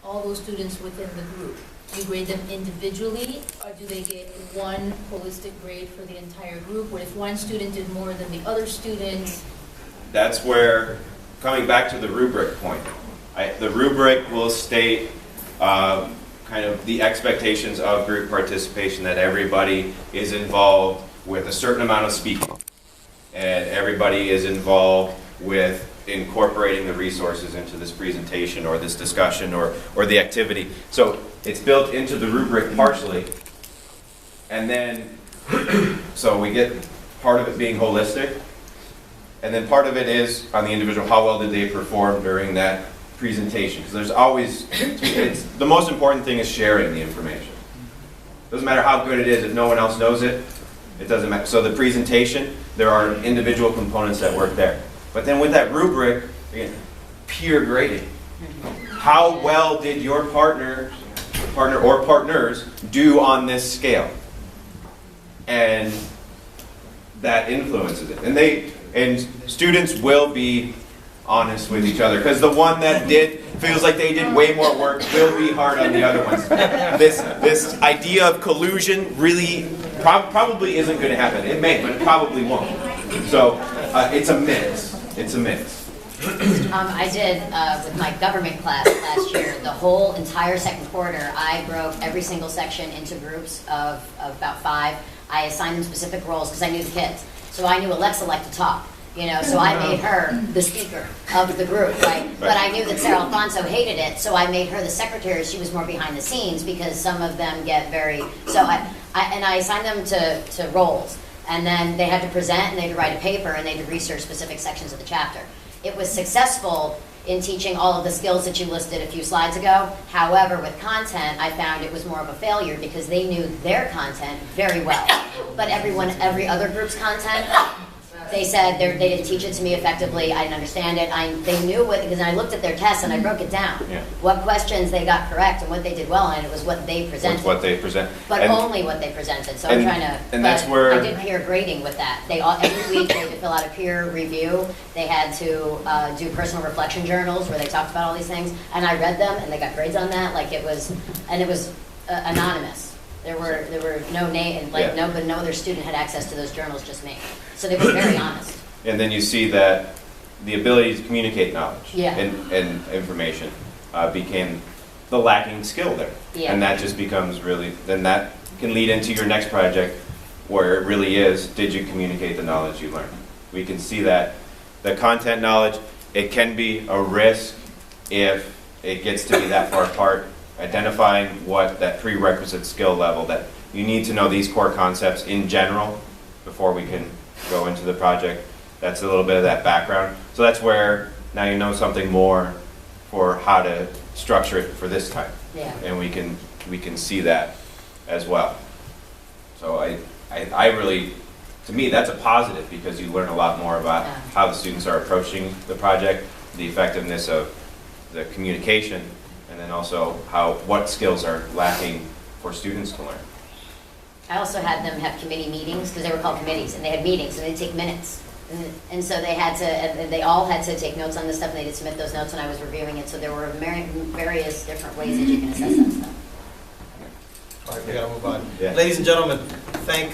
all those students within the group? Do you grade them individually, or do they get one holistic grade for the entire group? What if one student did more than the other students? That's where, coming back to the rubric point, the rubric will state kind of the expectations of group participation, that everybody is involved with a certain amount of speaking, and everybody is involved with incorporating the resources into this presentation or this discussion or the activity. So it's built into the rubric partially, and then so we get part of it being holistic, and then part of it is on the individual, how well did they perform during that presentation, because there's always, the most important thing is sharing the information. Doesn't matter how good it is, if no one else knows it, it doesn't matter. So the presentation, there are individual components that work there. But then with that rubric, again, peer grading. How well did your partner or partners do on this scale? And that influences it. And students will be honest with each other, because the one that feels like they did way more work will be hard on the other ones. This idea of collusion really probably isn't going to happen. It may, but it probably won't. So it's a mix. It's a mix. I did with my government class last year, the whole entire second quarter, I broke every single section into groups of about 5. I assigned them specific roles because I knew the kids. So I knew Alexa liked to talk. You know, so I made her the speaker of the group, right? But I knew that Sarah Alfonso hated it, so I made her the secretary. She was more behind the scenes because some of them get very, so I assigned them to roles. And then they had to present, and they had to write a paper, and they had to research specific sections of the chapter. It was successful in teaching all of the skills that you listed a few slides ago. However, with content, I found it was more of a failure because they knew their content very well. But every other group's content, they said they didn't teach it to me effectively. I didn't understand it. They knew what, because I looked at their tests and I broke it down. Yeah. What questions they got correct and what they did well, and it was what they presented. What's what they present. But only what they presented. So I'm trying to. And that's where I did peer grading with that. Every week they had to fill out a peer review. They had to do personal reflection journals where they talked about all these things, and I read them and they got grades on that. Like it was anonymous. There were no name, like no other student had access to those journals, just me. So they were very honest. And then you see that the ability to communicate knowledge Yeah. and information became the lacking skill there. Yeah. And that just becomes really, then that can lead into your next project where it really is, did you communicate the knowledge you learned? We can see that the content knowledge, it can be a risk if it gets to be that far apart. Identifying what that prerequisite skill level, that you need to know these core concepts in general before we can go into the project. That's a little bit of that background. So that's where now you know something more for how to structure it for this time. Yeah. And we can see that as well. So I really, to me, that's a positive because you learn a lot more about how the students are approaching the project, the effectiveness of the communication, and then also what skills are lacking for students to learn. I also had them have committee meetings, because they were called committees, and they had meetings, and they'd take minutes. And so they all had to take notes on this stuff, and they did submit those notes when I was reviewing it, so there were various different ways that you can assess that stuff. All right, we gotta move on. Yeah. Ladies and gentlemen, thank